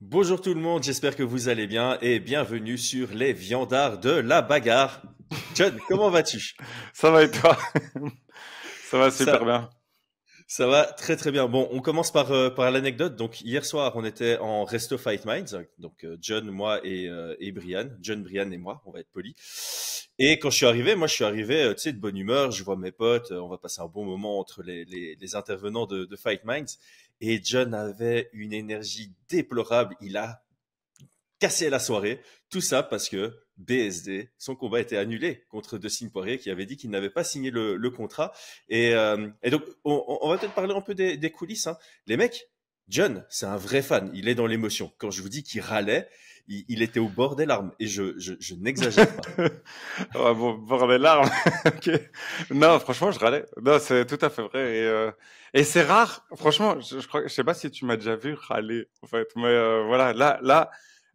Bonjour tout le monde, j'espère que vous allez bien et bienvenue sur les viandards de la bagarre. John, comment vas-tu? Ça va et toi? Ça va super Ça, bien. ça va très très bien. Bon, on commence par l'anecdote. Donc hier soir, on était en Resto Fight Minds. Donc John, moi et Brian. John, Brian et moi, on va être polis. Et quand je suis arrivé, moi je suis arrivé, tu sais, de bonne humeur. Je vois mes potes, on va passer un bon moment entre les intervenants de Fight Minds. Et John avait une énergie déplorable. Il a casser la soirée. Tout ça parce que BSD, son combat était annulé contre Dustin Poirier qui avait dit qu'il n'avait pas signé le contrat. Et donc, on va peut-être parler un peu des coulisses. Hein. Les mecs, John, c'est un vrai fan. Il est dans l'émotion. Quand je vous dis qu'il râlait, il était au bord des larmes. Et je n'exagère pas. Ouais, bon, bord des larmes. Ok. Non, franchement, je râlais. Non, c'est tout à fait vrai. Et c'est rare. Franchement, je crois, je sais pas si tu m'as déjà vu râler, en fait. Mais voilà,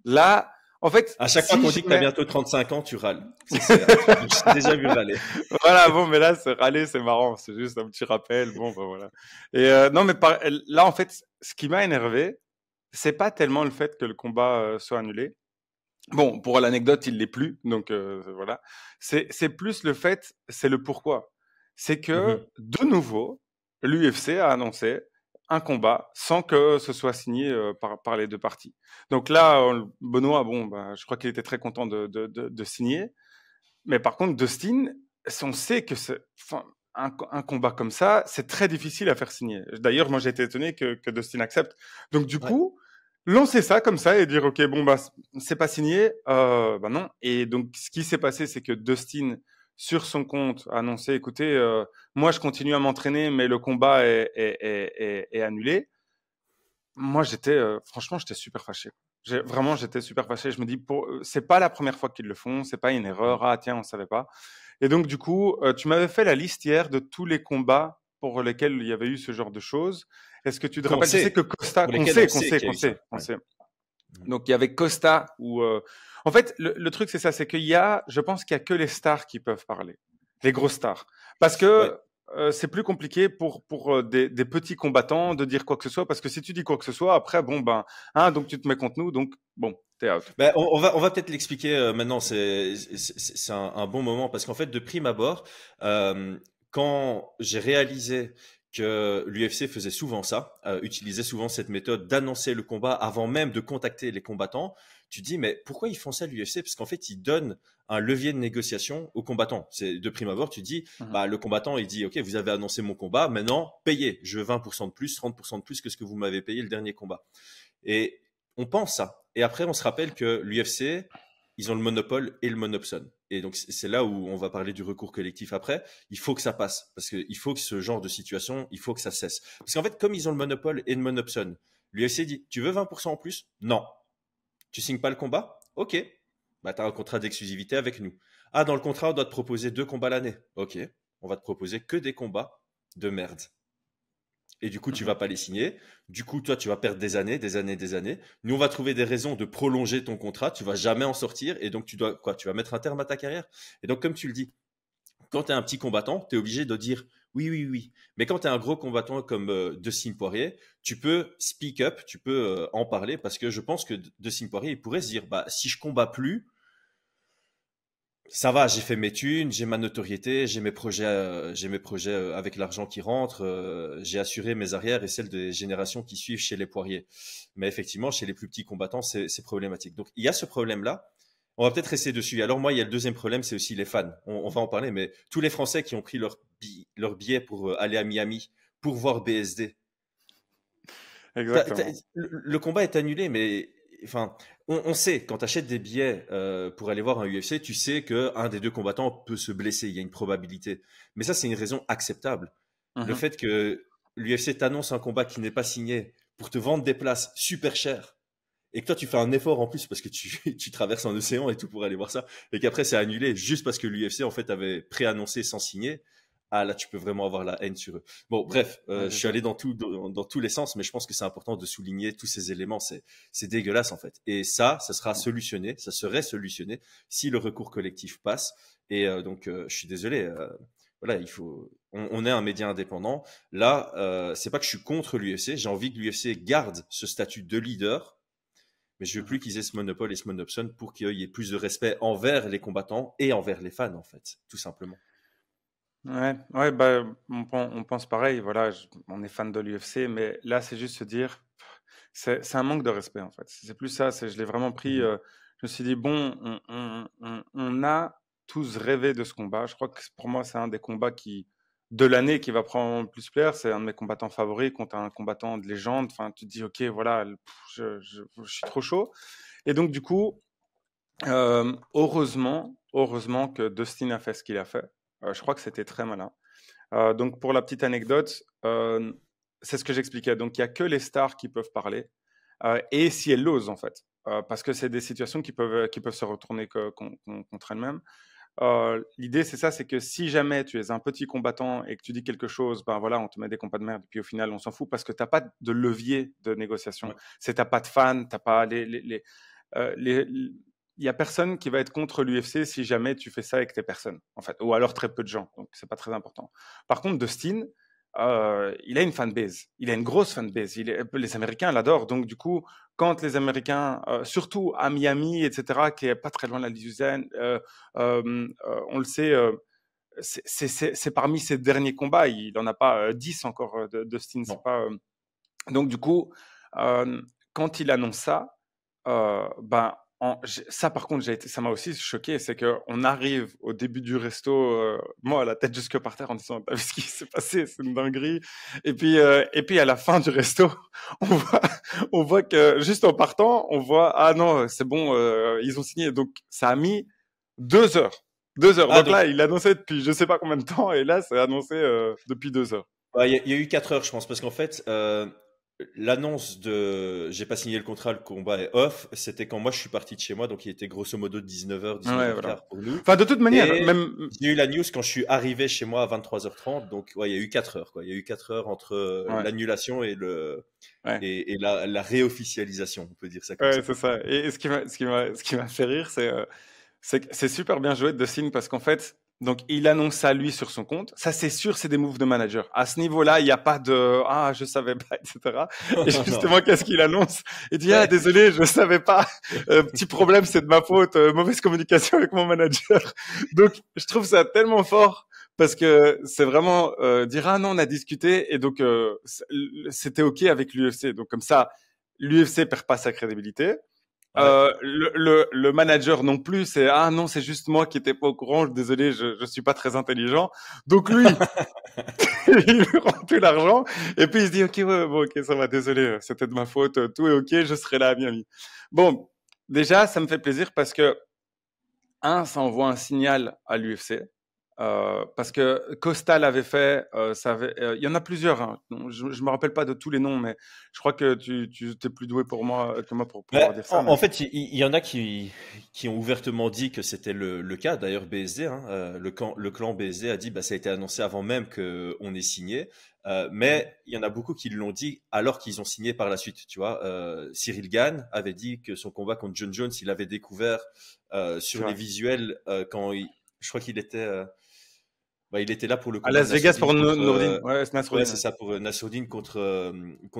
là, en fait, À chaque fois si qu'on dit que tu as jamais, bientôt 35 ans, tu râles. C'est un truc que j'ai déjà vu râler. voilà, bon, mais là, c'est râler, c'est marrant. C'est juste un petit rappel. Bon, ben voilà. Et non, mais là, en fait, ce qui m'a énervé, c'est pas tellement le fait que le combat soit annulé. Bon, pour l'anecdote, il l'est plus, donc voilà. C'est plus le fait, c'est le pourquoi. C'est que Mhm. de nouveau, l'UFC a annoncé un combat sans que ce soit signé par les deux parties. Donc là, Benoît, bon, bah, je crois qu'il était très content de signer, mais par contre, Dustin, on sait que enfin, un combat comme ça, c'est très difficile à faire signer. D'ailleurs, moi, j'ai été étonné que Dustin accepte. Donc, du Ouais. coup, lancer ça comme ça et dire, OK, bon, bah, c'est pas signé, bah non. Et donc, ce qui s'est passé, c'est que Dustin, sur son compte, a annoncé, écoutez, moi, je continue à m'entraîner, mais le combat est annulé. Moi, franchement, j'étais super fâché. Vraiment, j'étais super fâché. Je me dis, c'est pas la première fois qu'ils le font, c'est pas une Mhm. erreur. Ah, tiens, on savait pas. Et donc, du coup, tu m'avais fait la liste hier de tous les combats pour lesquels il y avait eu ce genre de choses. Est-ce que tu te Qu'on rappelles? Je sais que sait. Costa, Pour lesquels on sait qu'il y a qu'on eu ça. sait, qu'on Ouais. sait. Mhm. Donc, il y avait Costa où, en fait, le truc, c'est ça, c'est je pense qu'il y a que les stars qui peuvent parler. Les grosses stars. Parce Ouais. que, c'est plus compliqué pour des petits combattants de dire quoi que ce soit, parce que si tu dis quoi que ce soit, après, bon, ben, hein, donc tu te mets contre nous, donc, bon, t'es out. Ben, on va peut-être l'expliquer maintenant. C'est un bon moment parce qu'en fait, de prime abord, quand j'ai réalisé que l'UFC faisait souvent ça, utilisait souvent cette méthode d'annoncer le combat avant même de contacter les combattants, tu dis mais pourquoi ils font ça l'UFC? Parce qu'en fait, ils donnent un levier de négociation aux combattants. C'est de prime abord, tu dis Mhm. bah le combattant il dit ok vous avez annoncé mon combat, maintenant payez, je veux 20% de plus, 30% de plus que ce que vous m'avez payé le dernier combat. Et on pense ça. Et après, on se rappelle que l'UFC, ils ont le monopole et le monopson. Et donc, c'est là où on va parler du recours collectif après. Il faut que ça passe. Parce qu'il faut que ce genre de situation, il faut que ça cesse. Parce qu'en fait, comme ils ont le monopole et le monopson, l'UFC dit, tu veux 20% en plus? Non. Tu signes pas le combat? Ok. Bah, tu as un contrat d'exclusivité avec nous. Ah, dans le contrat, on doit te proposer 2 combats l'année. Ok. On va te proposer que des combats de merde. Et du coup, tu Mhm. vas pas les signer. Du coup, toi, tu vas perdre des années, des années, des années. Nous, on va trouver des raisons de prolonger ton contrat. Tu vas jamais en sortir. Et donc, tu dois, quoi? Tu vas mettre un terme à ta carrière. Et donc, comme tu le dis, quand tu es un petit combattant, tu es obligé de dire oui, oui, oui. Mais quand tu es un gros combattant comme Dustin Poirier, tu peux speak up, tu peux en parler parce que je pense que Dustin Poirier, il pourrait se dire, bah, si je combats plus, ça va, j'ai fait mes thunes, j'ai ma notoriété, j'ai mes projets avec l'argent qui rentre, j'ai assuré mes arrières et celles des générations qui suivent chez les poiriers. Mais effectivement, chez les plus petits combattants, c'est problématique. Donc, il y a ce problème-là. On va peut-être rester dessus. Alors moi, il y a le deuxième problème, c'est aussi les fans. On va en parler, mais tous les Français qui ont pris leur billet pour aller à Miami pour voir BSD, Exactement. le combat est annulé, mais enfin, on sait quand tu achètes des billets pour aller voir un UFC, tu sais que un des deux combattants peut se blesser. Il y a une probabilité. Mais ça, c'est une raison acceptable. Le Mhm. fait que l'UFC t'annonce un combat qui n'est pas signé pour te vendre des places super chères et que toi tu fais un effort en plus parce que tu traverses un océan et tout pour aller voir ça et qu'après c'est annulé juste parce que l'UFC en fait avait préannoncé sans signer. Ah là, tu peux vraiment avoir la haine sur eux. Bon, bref, Ouais, je c'est suis ça. allé dans tous les sens, mais je pense que c'est important de souligner tous ces éléments. C'est dégueulasse en fait. Et ça sera solutionné, ça serait solutionné si le recours collectif passe. Et donc, je suis désolé. Voilà, il faut. On est un média indépendant. Là, c'est pas que je suis contre l'UFC. J'ai envie que l'UFC garde ce statut de leader, mais je veux plus qu'ils aient ce monopole et ce monopsone pour qu'il y ait plus de respect envers les combattants et envers les fans, en fait, tout simplement. Ouais, ouais, bah, on pense pareil, voilà, on est fan de l'UFC, mais là, c'est juste se dire, c'est un manque de respect, en fait. C'est plus ça, je l'ai vraiment pris, Mhm. je me suis dit, bon, on a tous rêvé de ce combat. Je crois que pour moi, c'est un des combats de l'année qui va prendre le plus plaire. C'est un de mes combattants favoris contre un combattant de légende. Enfin, tu te dis, ok, voilà, je suis trop chaud. Et donc, du coup, heureusement que Dustin a fait ce qu'il a fait. Je crois que c'était très malin. Donc, pour la petite anecdote, c'est ce que j'expliquais. Donc, il n'y a que les stars qui peuvent parler. Et si elles l'osent, en fait. Parce que c'est des situations qui peuvent se retourner contre elles-mêmes. L'idée, c'est ça, c'est que si jamais tu es un petit combattant et que tu dis quelque chose, ben voilà, on te met des combats de merde, et puis au final, on s'en fout parce que tu n'as pas de levier de négociation. Ouais. C'est t'as pas de fans, t'as pas il y a personne qui va être contre l'UFC si jamais tu fais ça avec tes personnes, en fait, ou alors très peu de gens. Donc c'est pas très important. Par contre, Dustin, il a une fanbase, il a une grosse fanbase. Les Américains l'adorent. Donc du coup, quand les Américains, surtout à Miami, etc., qui est pas très loin de la Louisiane, on le sait. C'est parmi ses derniers combats. Il n'en a pas 10 encore de Dustin. C'est Non. pas, donc du coup, quand il annonce ça, ben, ça par contre, ça m'a aussi choqué, c'est qu'on arrive au début du resto, moi la tête jusque par terre en disant, t'as vu ce qui s'est passé, c'est une dinguerie. Et puis à la fin du resto, on voit, on voit que juste en partant, on voit, ah non, c'est bon, ils ont signé. Donc ça a mis 2 heures. 2 heures. Ah, Donc donc, là, il l'annonçait depuis je sais pas combien de temps, et là, c'est annoncé depuis 2 heures. ouais, il y a eu 4 heures, je pense, parce qu'en fait, l'annonce de j'ai pas signé le contrat, le combat est off, c'était quand moi je suis parti de chez moi, donc il était grosso modo 19h, Ouais, voilà. 19h15 pour nous. Enfin, de toute manière, Et même, j'ai eu la news quand je suis arrivé chez moi à 23h30, donc ouais, il y a eu 4 heures, quoi. Il y a eu 4 heures entre ouais, l'annulation ouais. et la réofficialisation, on peut dire ça comme Ouais, ça. c'est ça. Et ce qui m'a fait rire, c'est que c'est super bien joué de Dustin parce qu'en fait, donc il annonce ça lui sur son compte. Ça, c'est sûr, c'est des moves de manager. À ce niveau-là, il n'y a pas de ah je savais pas, etc. Et Non. justement, qu'est-ce qu'il annonce? Il dit ah Ouais. désolé, je savais pas. Petit problème, c'est de ma faute. Mauvaise communication avec mon manager. Donc, je trouve ça tellement fort. Parce que c'est vraiment dire ah non on a discuté et donc c'était ok avec l'UFC donc comme ça l'UFC perd pas sa crédibilité. Ouais. Le manager non plus, c'est ah non, c'est juste moi qui étais pas au courant. Désolé, je suis pas très intelligent. Donc lui, il lui rend tout l'argent et puis il se dit ok ouais bon ok ça va, désolé, c'était de ma faute, tout est ok, je serai là à Miami. Bon, déjà ça me fait plaisir parce que ça envoie un signal à l'UFC. Parce que Costa l'avait fait, il y en a plusieurs. Hein. Je me rappelle pas de tous les noms, mais je crois que tu es plus doué que moi pour pouvoir dire ça. Mais En fait, il y en a qui ont ouvertement dit que c'était le cas. D'ailleurs, BSD, hein, le clan BSD a dit bah, ça a été annoncé avant même qu'on ait signé. Mais il y en a beaucoup qui l'ont dit alors qu'ils ont signé par la suite. Tu vois, Cyril Gane avait dit que son combat contre John Jones, il avait découvert c'est sur les vrai. visuels je crois qu'il était, bah, il était là pour le À combat de Las Vegas Nassourdine pour contre, Nourdine. Ouais, c'est ouais, Nasruddin. c'est Ouais. ça, pour Nassourdine contre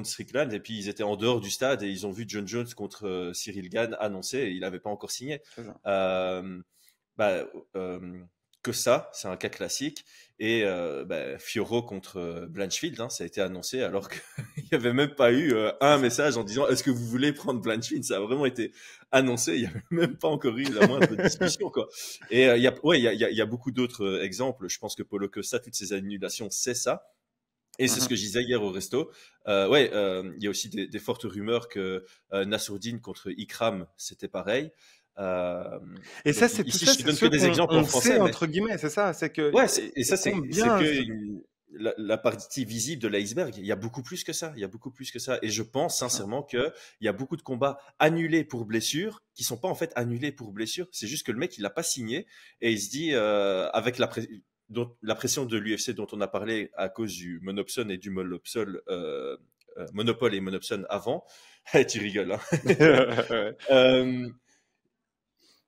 Strickland. Et puis ils étaient en dehors du stade et ils ont vu John Jones contre Cyril Gane annoncé et il n'avait pas encore signé. C'est ça. Euh, bah, euh, que ça, c'est un cas classique. Et bah, Fioro contre Blanchfield, hein, ça a été annoncé alors qu'il n'y avait même pas eu C'est un ça. message en disant est-ce que vous voulez prendre Blanchfield. Ça a vraiment été annoncé, il n'y avait même pas encore eu la moindre discussion, quoi. Et il y a beaucoup d'autres exemples. Je pense que Paulo Costa, toutes ces annulations, c'est ça. Et c'est ce Mhm. que je disais hier au resto. Ouais, il y a aussi des fortes rumeurs que Nassourdine contre Ikram, c'était pareil. Euh, Et ça, donc c'est tout ici, ça, je te c'est donne que ceux des exemples en qu'on sait français, mais entre guillemets. C'est ça. C'est que ouais, et et ça, c'est combien. que la partie visible de l'iceberg. Il y a beaucoup plus que ça. Il y a beaucoup plus que ça. Et je pense C'est ça. sincèrement qu'il y a beaucoup de combats annulés pour blessure qui sont pas en fait annulés pour blessure. C'est juste que le mec, il l'a pas signé et il se dit, avec la pression de l'UFC dont on a parlé à cause du Monopson et du Molopsol, Monopole et Monopson avant. Tu rigoles, hein. Ouais. Euh,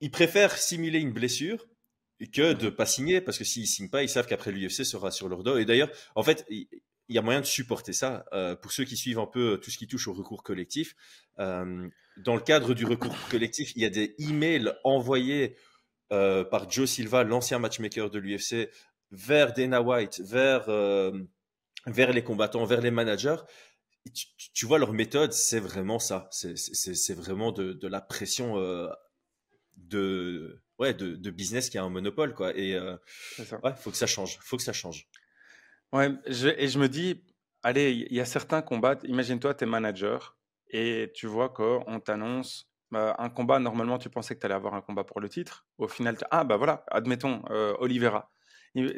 Ils préfèrent simuler une blessure que de Mhm. pas signer parce que s'ils signent pas, ils savent qu'après l'UFC sera sur leur dos. Et d'ailleurs, en fait, il y a moyen de supporter ça. Pour ceux qui suivent un peu tout ce qui touche au recours collectif, dans le cadre du recours collectif, il y a des emails envoyés par Joe Silva, l'ancien matchmaker de l'UFC, vers Dana White, vers les combattants, vers les managers. Tu vois, leur méthode, c'est vraiment ça. C'est vraiment de la pression de business qui a un monopole, quoi. Et C'est ça. ouais, faut que ça change. Faut que ça change. Ouais, et je me dis, allez, il y a certains combats, imagine-toi, tu es manager et tu vois qu'on t'annonce un combat, normalement tu pensais que tu allais avoir un combat pour le titre, au final, ah bah voilà, admettons, Oliveira.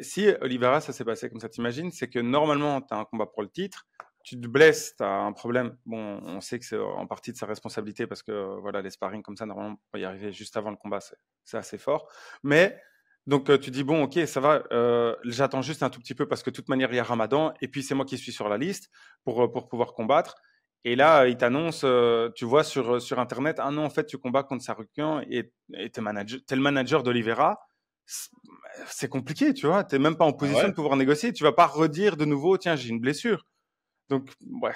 Si Oliveira, ça s'est passé comme ça, t'imagines, c'est que normalement tu as un combat pour le titre, tu te blesses, tu as un problème, bon, on sait que c'est en partie de sa responsabilité parce que voilà, les sparring comme ça, normalement, pour y arriver juste avant le combat, c'est assez fort, mais... Donc tu dis bon ok ça va, j'attends juste un tout petit peu parce que de toute manière il y a Ramadan et puis c'est moi qui suis sur la liste pour pouvoir combattre. Et là il t'annonce, tu vois sur internet, ah non en fait tu combats contre Sarukian et t'es le manager d'Oliveira. C'est compliqué tu vois, t'es même pas en Ah position ouais? de pouvoir négocier, tu vas pas redire de nouveau tiens j'ai une blessure. Donc ouais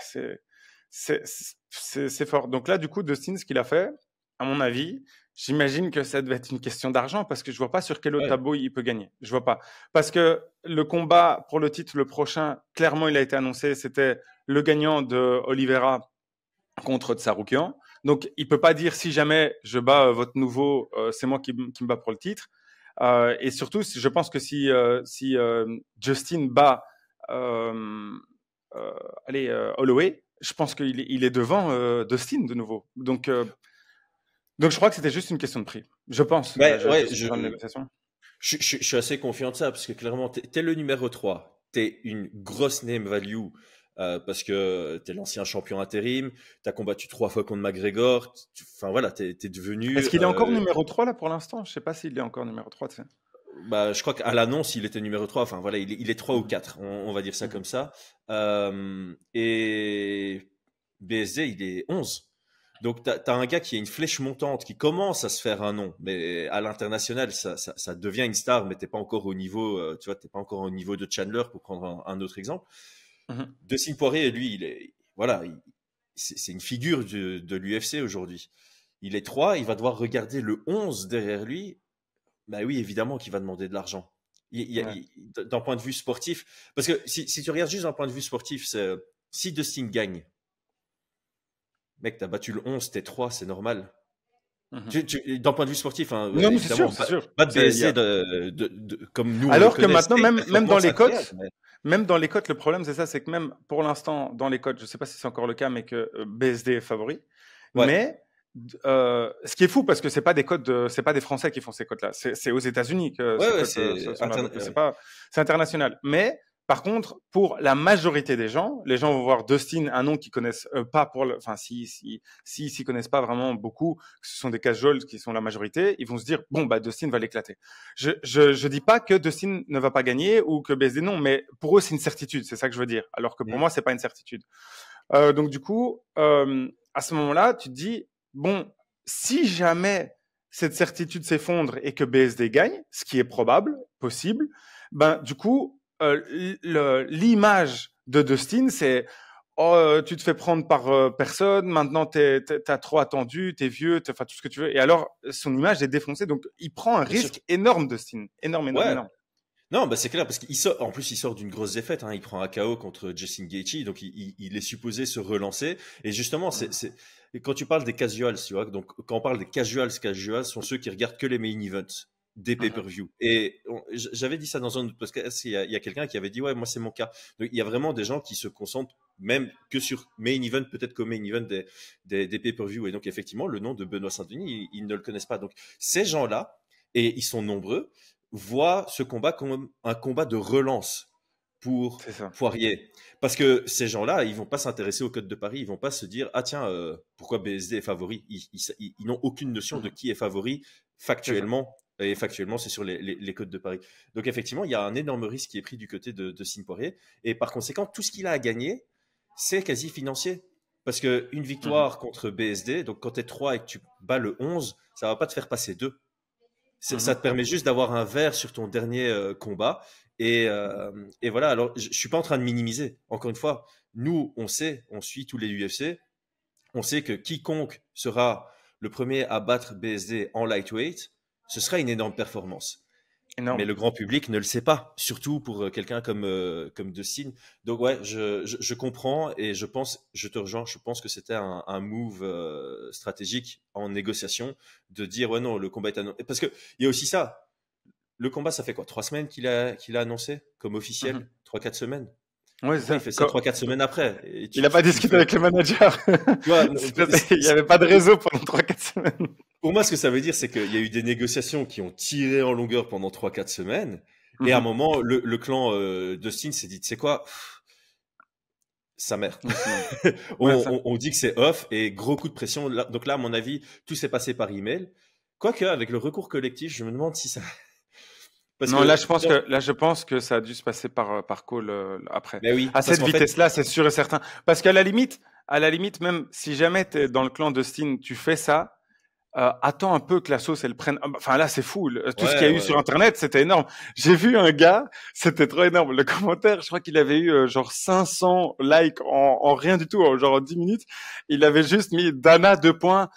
c'est fort. Donc là du coup Dustin ce qu'il a fait, à mon avis. J'imagine que ça devait être une question d'argent parce que je vois pas sur quel autre Ouais. tableau il peut gagner. Je vois pas. Parce que le combat pour le titre, le prochain, clairement, il a été annoncé. C'était le gagnant de Oliveira contre Tsaroukian. Donc, il peut pas dire si jamais je bats votre nouveau, c'est moi qui me bats pour le titre. Et surtout, je pense que si Justin bat, euh, allez, Holloway, je pense qu'il est devant Dustin de nouveau. Donc, je crois que c'était juste une question de prix. Je pense. Ouais, Je ouais, suis pas dans la négociation. je suis assez confiant de ça parce que clairement, t'es le numéro 3. T'es une grosse name value parce que t'es l'ancien champion intérim. T'as combattu 3 fois contre McGregor. Enfin voilà, t'es devenu. Est-ce qu'il est encore numéro 3 là pour l'instant? Je sais pas s'il est encore numéro 3. Tu sais. Bah, je crois qu'à l'annonce, il était numéro 3. Enfin voilà, il est 3 ou Mhm. 4. On va dire ça Mhm. comme ça. Et BSD, il est 11. Donc, tu as un gars qui a une flèche montante, qui commence à se faire un nom, mais à l'international, ça devient une star, mais t'es pas encore au niveau, tu vois, t'es pas encore au niveau de Chandler, pour prendre un autre exemple. Mhm. Dustin Poirier, lui, voilà, c'est une figure de l'UFC aujourd'hui. Il est 3, il va devoir regarder le 11 derrière lui. Bah oui, évidemment qu'il va demander de l'argent. Ouais. D'un point de vue sportif, parce que si tu regardes juste d'un point de vue sportif, si Dustin gagne, mec, t'as battu le 11, t'es 3, c'est normal. Mhm. D'un point de vue sportif, hein, Non, mais c'est sûr, évidemment, c'est sûr. pas de Il y BSC a... comme nous on le Alors que connaît, maintenant, c'est une même dans performance les incroyable. cotes, même dans les cotes, le problème c'est ça, c'est que même pour l'instant dans les cotes, je sais pas si c'est encore le cas, mais que BSD est favori. Ouais, Mais ce qui est fou parce que c'est pas des Français qui font ces cotes-là. C'est aux États-Unis que ouais, ces ouais, cotes sont là. Donc ouais. c'est international. Mais par contre, pour la majorité des gens, les gens vont voir Dustin, un nom qu'ils connaissent pas enfin si s'y connaissent pas vraiment beaucoup, que ce sont des casuals qui sont la majorité, ils vont se dire bon bah Dustin va l'éclater. Je dis pas que Dustin ne va pas gagner ou que BSD non, mais pour eux c'est une certitude. C'est ça que je veux dire. Alors que pour Mm. moi c'est pas une certitude. Donc du coup, à ce moment-là, tu te dis bon, si jamais cette certitude s'effondre et que BSD gagne, ce qui est probable, possible, ben du coup, l'image de Dustin, c'est oh, tu te fais prendre par personne, maintenant t'as trop attendu, t'es vieux, enfin tout ce que tu veux. Et alors, son image est défoncée, donc il prend un Bien sûr. risque énorme, Dustin, énorme, énorme, Ouais. énorme. Non, bah c'est clair parce en plus il sort d'une grosse défaite. Hein, il prend un KO contre Justin Gaethje, donc il est supposé se relancer. Et justement, et quand tu parles des casuals, tu vois, donc quand on parle des casuals sont ceux qui regardent que les main events des Mhm. pay-per-view. Et j'avais dit ça dans un autre podcast. Il y a quelqu'un qui avait dit ouais, moi c'est mon cas. Donc il y a vraiment des gens qui se concentrent même que sur main event, peut-être qu'au main event des pay-per-view. Et donc effectivement, le nom de Benoît Saint-Denis, ils ne le connaissent pas. Donc ces gens-là, et ils sont nombreux, voit ce combat comme un combat de relance pour C'est ça. Poirier. Parce que ces gens-là, ils vont pas s'intéresser au code de Paris, ils vont pas se dire ah tiens pourquoi BSD est favori. Ils n'ont aucune notion de Mhm. qui est favori C'est ça. factuellement. Et factuellement, c'est sur les codes de Paris. Donc effectivement, il y a un énorme risque qui est pris du côté de Sine Poirier. Et par conséquent, tout ce qu'il a à gagner, c'est quasi financier. Parce qu'une Mhm. victoire contre BSD, donc quand tu es 3 et que tu bats le 11, ça va pas te faire passer 2. Ça te permet juste d'avoir un verre sur ton dernier combat. Et voilà, alors je suis pas en train de minimiser. Encore une fois, nous, on sait, on suit tous les UFC, on sait que quiconque sera le premier à battre BSD en lightweight, ce sera une énorme performance. Énorme. Mais le grand public ne le sait pas, surtout pour quelqu'un comme Dustin. Donc ouais, je comprends et je te rejoins, je pense que c'était un move stratégique en négociation de dire ouais non, le combat est annoncé. Parce que il y a aussi ça, le combat ça fait quoi, 3 semaines qu'il a annoncé comme officiel, 3-4 semaines. Ouais, c'est Pourquoi il ça. fait ça 3-4 semaines après? Et Il n'a pas tu discuté fais, avec le manager. tu vois, Il n'y avait pas de réseau pendant 3-4 semaines. pour moi, ce que ça veut dire, c'est qu'il y a eu des négociations qui ont tiré en longueur pendant 3-4 semaines. Et à un moment, le clan Dustin s'est dit, tu sais quoi, sa mère. On dit que c'est off et gros coup de pression. Donc là, à mon avis, tout s'est passé par email. Quoique, avec le recours collectif, je me demande si ça. Parce Non, que, là, je pense que ça a dû se passer par call après. mais oui, À parce cette qu'en fait, vitesse-là, c'est sûr et certain. Parce qu'à la limite, même si jamais tu es dans le clan Dustin, tu fais ça, attends un peu que la sauce elle prenne. Enfin là c'est fou. Tout ce qu'il y a eu sur internet c'était énorme. J'ai vu un gars, c'était trop énorme. Le commentaire, je crois qu'il avait eu genre 500 likes en rien du tout, genre en 10 minutes. Il avait juste mis Dana 2 points.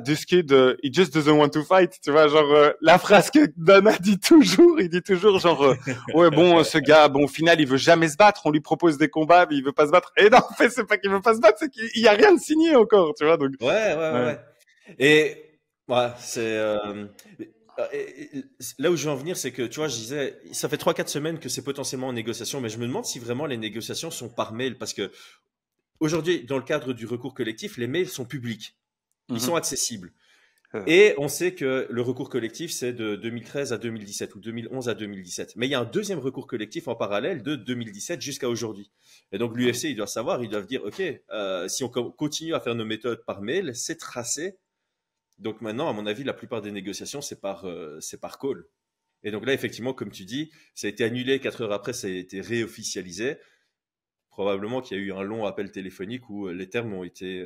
This kid, he just doesn't want to fight. Tu vois genre la phrase que Dana dit toujours, il dit toujours genre ouais bon ce gars, bon au final il veut jamais se battre. On lui propose des combats mais il veut pas se battre. Et non en fait c'est pas qu'il veut pas se battre, c'est qu'il y a rien de signé encore. Tu vois donc. ouais. Et voilà, là où je veux en venir, c'est que tu vois, je disais, ça fait 3-4 semaines que c'est potentiellement en négociation, mais je me demande si vraiment les négociations sont par mail, parce que aujourd'hui, dans le cadre du recours collectif, les mails sont publics, ils sont accessibles. Et on sait que le recours collectif, c'est de 2013 à 2017 ou 2011 à 2017. Mais il y a un deuxième recours collectif en parallèle de 2017 jusqu'à aujourd'hui. Et donc l'UFC, ils doivent savoir, ils doivent dire, OK, si on continue à faire nos méthodes par mail, c'est tracé. Donc maintenant, à mon avis, la plupart des négociations, c'est par call. Et donc là, effectivement, comme tu dis, ça a été annulé 4 heures après, ça a été réofficialisé. Probablement qu'il y a eu un long appel téléphonique où les termes ont été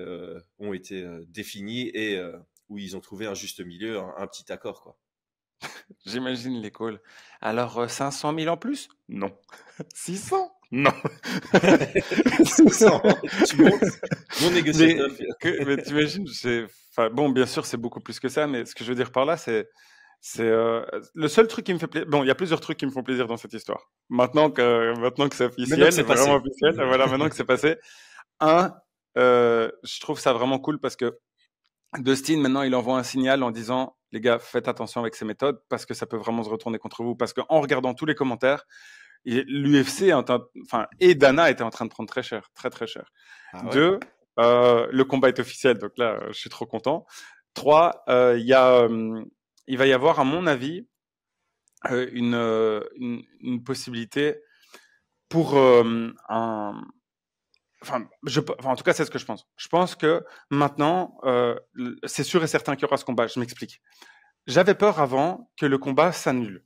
définis et où ils ont trouvé un juste milieu, un petit accord, quoi. J'imagine les calls. Alors, 500 000 en plus? Non. 600? Non. 600, tu montes, mon négociateur. Mais t'imagines, enfin, bon, bien sûr, c'est beaucoup plus que ça, mais ce que je veux dire par là, c'est le seul truc qui me fait plaisir. Bon, il y a plusieurs trucs qui me font plaisir dans cette histoire. Maintenant que c'est officiel, c'est vraiment officiel. Voilà, maintenant que c'est passé. Je trouve ça vraiment cool parce que Dustin, maintenant, il envoie un signal en disant, les gars, faites attention avec ces méthodes parce que ça peut vraiment se retourner contre vous. Parce qu'en regardant tous les commentaires, l'UFC, et Dana étaient en train de prendre très cher, très très cher. Ah ouais. 2, le combat est officiel, donc là, je suis trop content. 3, il va y avoir, à mon avis, une possibilité pour en tout cas, c'est ce que je pense. Je pense que maintenant, c'est sûr et certain qu'il y aura ce combat. Je m'explique. J'avais peur avant que le combat s'annule.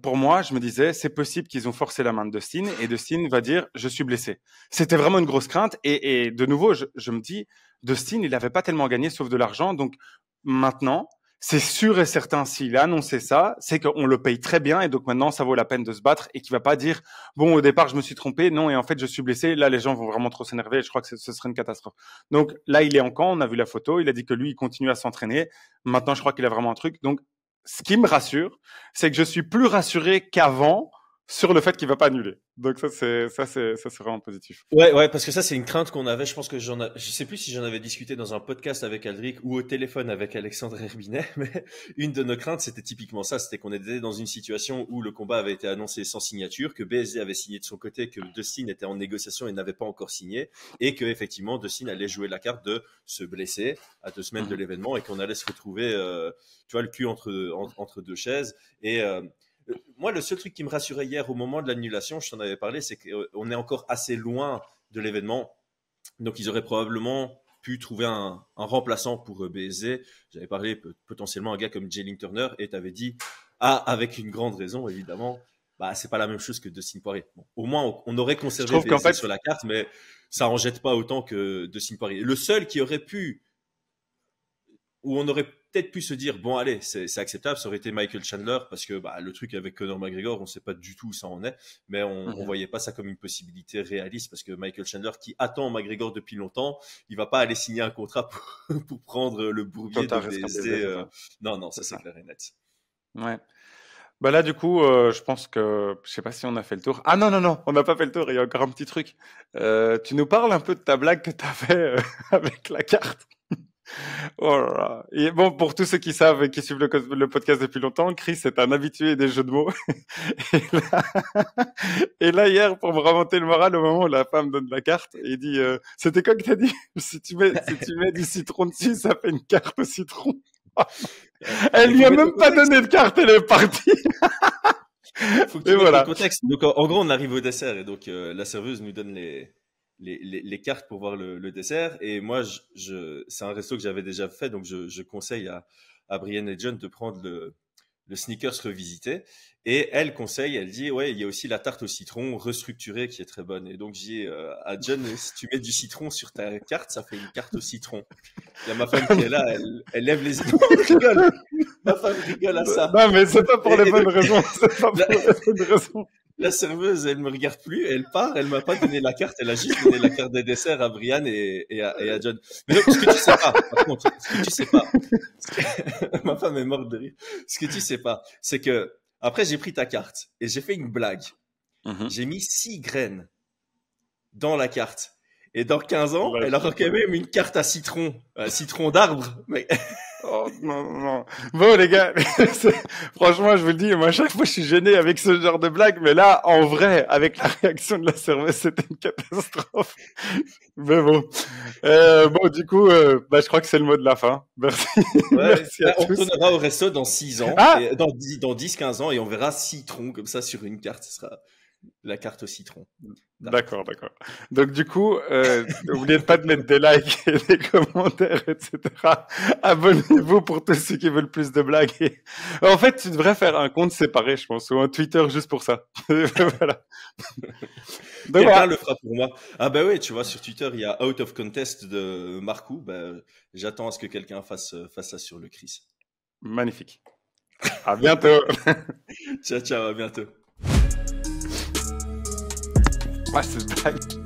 Pour moi, je me disais, c'est possible qu'ils ont forcé la main de Dustin et Dustin va dire, je suis blessé. C'était vraiment une grosse crainte. Et de nouveau, je me dis, Dustin, il n'avait pas tellement gagné sauf de l'argent. Donc maintenant, c'est sûr et certain, s'il a annoncé ça, c'est qu'on le paye très bien et donc maintenant, ça vaut la peine de se battre et qu'il va pas dire, bon, au départ, je me suis trompé, non, et en fait, je suis blessé. Là, les gens vont vraiment trop s'énerver et je crois que ce serait une catastrophe. Donc là, il est en camp, on a vu la photo, il a dit que lui, il continue à s'entraîner. Maintenant, je crois qu'il a vraiment un truc. Donc, ce qui me rassure, c'est que je suis plus rassuré qu'avant sur le fait qu'il va pas annuler. Donc ça c'est vraiment positif. Ouais, parce que ça c'est une crainte qu'on avait. Je pense que je sais plus si j'en avais discuté dans un podcast avec Aldric ou au téléphone avec Alexandre Herbinet, mais une de nos craintes c'était typiquement ça, c'était qu'on était dans une situation où le combat avait été annoncé sans signature, que BSD avait signé de son côté, que Dustin était en négociation et n'avait pas encore signé, et que effectivement Dustin allait jouer la carte de se blesser à 2 semaines de l'événement et qu'on allait se retrouver, tu vois, le cul entre deux chaises. Et moi, le seul truc qui me rassurait hier au moment de l'annulation, je t'en avais parlé, c'est qu'on est encore assez loin de l'événement. Donc, ils auraient probablement pu trouver un remplaçant pour BSD. J'avais parlé potentiellement à un gars comme Jalen Turner et tu avais dit, avec une grande raison, évidemment, bah, c'est pas la même chose que Dustin Poirier. Bon, au moins, on aurait conservé BSD sur la carte, mais ça en jette pas autant que Dustin Poirier. Le seul qui aurait pu où on aurait peut-être pu se dire, bon, allez, c'est acceptable, ça aurait été Michael Chandler, parce que le truc avec Conor McGregor, on sait pas du tout où ça en est, mais on voyait pas ça comme une possibilité réaliste, parce que Michael Chandler, qui attend McGregor depuis longtemps, il va pas aller signer un contrat pour prendre le bourbier de BSD. Non, ça c'est clair et net. Ouais. Bah là, du coup, je pense que, je sais pas si on a fait le tour. Ah non, on n'a pas fait le tour, il y a encore un petit truc. Tu nous parles un peu de ta blague que tu as fait avec la carte. Oh là là. Et bon, pour tous ceux qui savent et qui suivent le podcast depuis longtemps, Chris est un habitué des jeux de mots. Et là, hier, pour me remonter le moral, au moment où la femme donne la carte, il dit, c'était quoi que t'as dit? Si tu mets du citron dessus, ça fait une carte au citron. Elle lui a même pas donné de carte, elle est partie. Faut que tu mettes le contexte. Donc, en gros, on arrive au dessert et donc la serveuse nous donne les cartes pour voir le dessert. Et moi, c'est un resto que j'avais déjà fait, donc je conseille à Brienne et John de prendre le Snickers revisité. Et elle conseille, elle dit, ouais, il y a aussi la tarte au citron restructurée qui est très bonne. Et donc, j'ai à John, si tu mets du citron sur ta carte, ça fait une carte au citron. Il y a ma femme qui est là, elle lève les yeux. Rigole. Ma femme rigole à ça. Non, mais c'est pas pour les bonnes raisons. C'est pas pour les bonnes raisons. La serveuse, elle me regarde plus, elle part, elle m'a pas donné la carte, elle a juste donné la carte des desserts à Brian et à John. Mais donc, ce que tu sais pas, par contre, ce que tu sais pas, ma femme est morte de rire. Ce que tu sais pas, c'est que après j'ai pris ta carte et j'ai fait une blague. J'ai mis 6 graines dans la carte. Et dans 15 ans, elle aura quand même une carte à citron d'arbre. Mais... Oh, non. Bon, les gars, franchement, je vous le dis, moi, à chaque fois, je suis gêné avec ce genre de blague, mais là, en vrai, avec la réaction de la serveuse, c'était une catastrophe. Mais bon. Bon, du coup, je crois que c'est le mot de la fin. Merci. Ouais, Merci à tous. On retournera au resto dans 6 ans, dans 10-15 ans, et on verra citron comme ça sur une carte. Ce sera la carte au citron. D'accord. Donc du coup, n'oubliez pas de mettre des likes et des commentaires, etc. Abonnez-vous pour tous ceux qui veulent plus de blagues. En fait, tu devrais faire un compte séparé, je pense, ou un Twitter juste pour ça. Voilà. Quelqu'un le fera pour moi. Ah bah ouais, tu vois, sur Twitter, il y a Out of Contest de Marcou. J'attends à ce que quelqu'un fasse ça sur le Chris. Magnifique. À bientôt. Ciao, à bientôt. Ouais, c'est blague.